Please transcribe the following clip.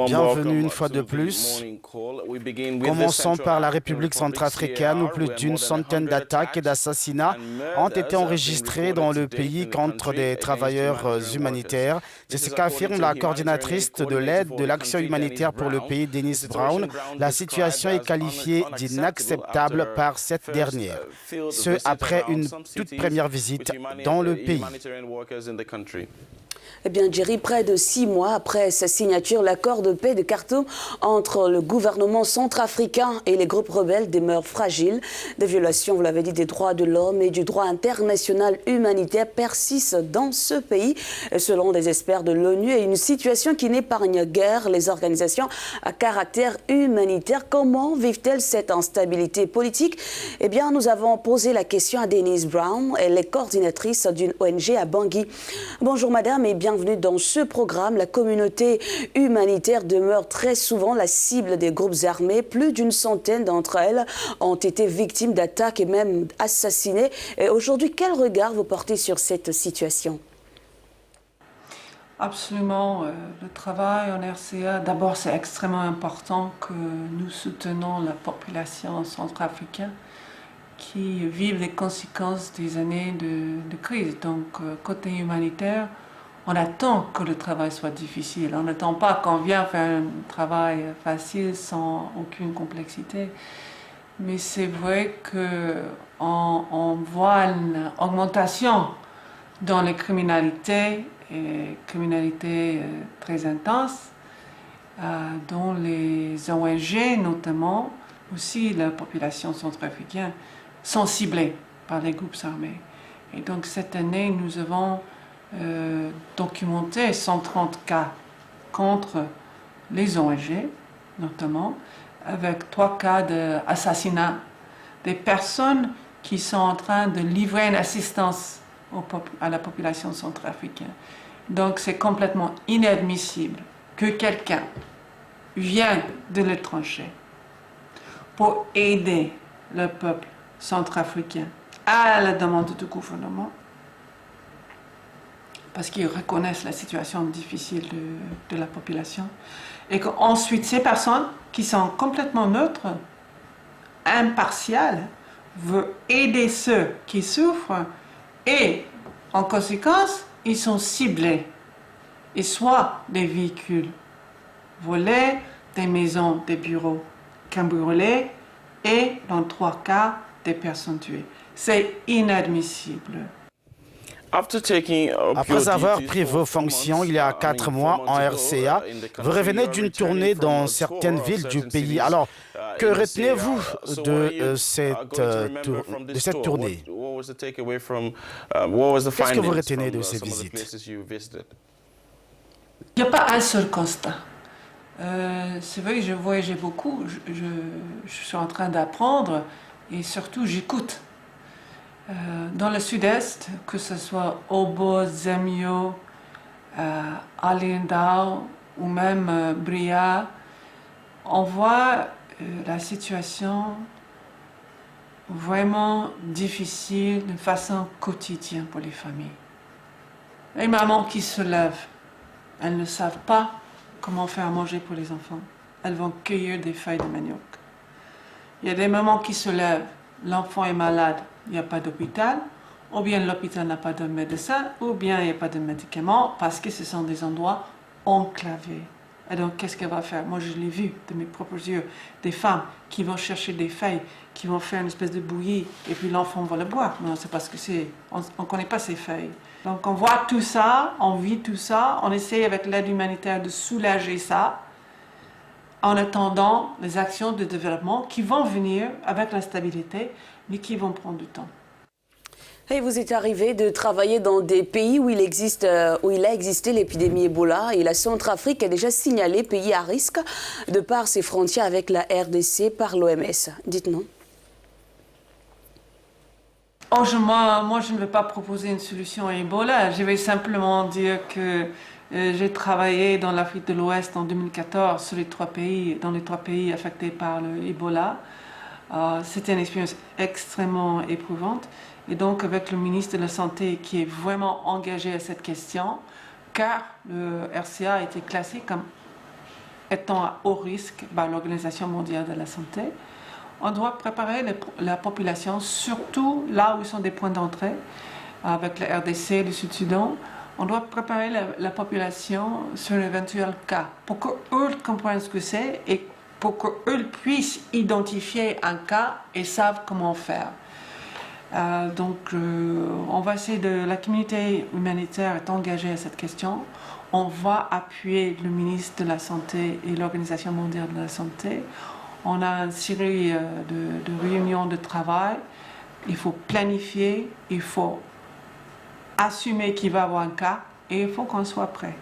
Bienvenue une fois de plus. Commençons par la République centrafricaine où plus d'une centaine d'attaques et d'assassinats ont été enregistrés dans le pays contre des travailleurs humanitaires. C'est ce qu'affirme la coordinatrice de l'aide de l'action humanitaire pour le pays, Denise Brown. La situation est qualifiée d'inacceptable par cette dernière, ce après une toute première visite dans le pays. Eh bien, Jerry, près de 6 mois après sa signature, l'accord de paix de Khartoum entre le gouvernement centrafricain et les groupes rebelles demeure fragile. Des violations, vous l'avez dit, des droits de l'homme et du droit international humanitaire persistent dans ce pays, selon des experts de l'ONU, et une situation qui n'épargne guère les organisations à caractère humanitaire. Comment vivent-elles cette instabilité politique? Eh bien, nous avons posé la question à Denise Brown, elle est coordinatrice d'une ONG à Bangui. Bonjour madame et bienvenue dans ce programme. La communauté humanitaire demeure très souvent la cible des groupes armés. Plus d'une centaine d'entre elles ont été victimes d'attaques et même assassinées. Aujourd'hui, quel regard vous portez sur cette situation? Absolument. Le travail en RCA, d'abord c'est extrêmement important que nous soutenons la population centrafricaine qui vivent les conséquences des années de crise. Donc, côté humanitaire, on attend que le travail soit difficile. On n'attend pas qu'on vienne faire un travail facile sans aucune complexité. Mais c'est vrai qu'on voit une augmentation dans les criminalités, et criminalités très intenses, dont les ONG notamment, aussi la population centrafricaine, sont ciblés par les groupes armés. Et donc cette année, nous avons documenté 130 cas contre les ONG, notamment, avec 3 cas d'assassinat des personnes qui sont en train de livrer une assistance à la population centrafricaine. Donc c'est complètement inadmissible que quelqu'un vienne de l'étranger pour aider le peuple centrafricain à la demande du gouvernement, parce qu'ils reconnaissent la situation difficile de la population, et qu'ensuite ces personnes qui sont complètement neutres, impartiales, veulent aider ceux qui souffrent, et en conséquence, ils sont ciblés, et soit des véhicules volés, des maisons, des bureaux cambriolés, et dans 3 cas, des personnes tuées. C'est inadmissible. Après avoir pris vos fonctions il y a 4 mois en RCA, vous revenez d'une tournée dans certaines villes du pays. Alors, que retenez-vous de cette tournée? Qu'est-ce que vous retenez de ces visites? Il n'y a pas un seul constat. C'est vrai que je voyageais beaucoup, je suis en train d'apprendre et surtout j'écoute. Dans le sud-est, que ce soit Obo, Zemio, Alindao ou même Bria, on voit la situation vraiment difficile de façon quotidienne pour les familles. Les mamans qui se lèvent, elles ne savent pas comment faire à manger pour les enfants. Elles vont cueillir des feuilles de manioc. Il y a des mamans qui se lèvent, l'enfant est malade, il n'y a pas d'hôpital, ou bien l'hôpital n'a pas de médecin, ou bien il n'y a pas de médicaments, parce que ce sont des endroits enclavés. Et donc, qu'est-ce qu'elle va faire? Moi, je l'ai vu de mes propres yeux, des femmes qui vont chercher des feuilles, qui vont faire une espèce de bouillie, et puis l'enfant va le boire. Mais on ne sait pas ce que c'est, on ne connaît pas ces feuilles. Donc, on voit tout ça, on vit tout ça, on essaie avec l'aide humanitaire de soulager ça, en attendant les actions de développement qui vont venir avec la stabilité, mais qui vont prendre du temps. Et vous êtes arrivé de travailler dans des pays où il a existé l'épidémie Ebola, et la Centrafrique a déjà signalé pays à risque de par ses frontières avec la RDC par l'OMS. Dites-nous. Oh, moi, je ne vais pas proposer une solution à Ebola. Je vais simplement dire que j'ai travaillé dans l'Afrique de l'Ouest en 2014 sur dans les 3 pays affectés par le Ebola. C'était une expérience extrêmement éprouvante. Et donc, avec le ministre de la Santé qui est vraiment engagé à cette question, car le RCA a été classé comme étant à haut risque par l'Organisation mondiale de la santé. On doit préparer la population, surtout là où ils sont des points d'entrée, avec la RDC, le Sud-Soudan. On doit préparer la population sur l'éventuel cas pour qu'eux comprennent ce que c'est et pour qu'eux puissent identifier un cas et savent comment faire. On va essayer la communauté humanitaire est engagée à cette question. On va appuyer le ministre de la Santé et l'Organisation mondiale de la santé. On a une série de réunions de travail. Il faut planifier, il faut assumer qu'il va y avoir un cas et il faut qu'on soit prêt.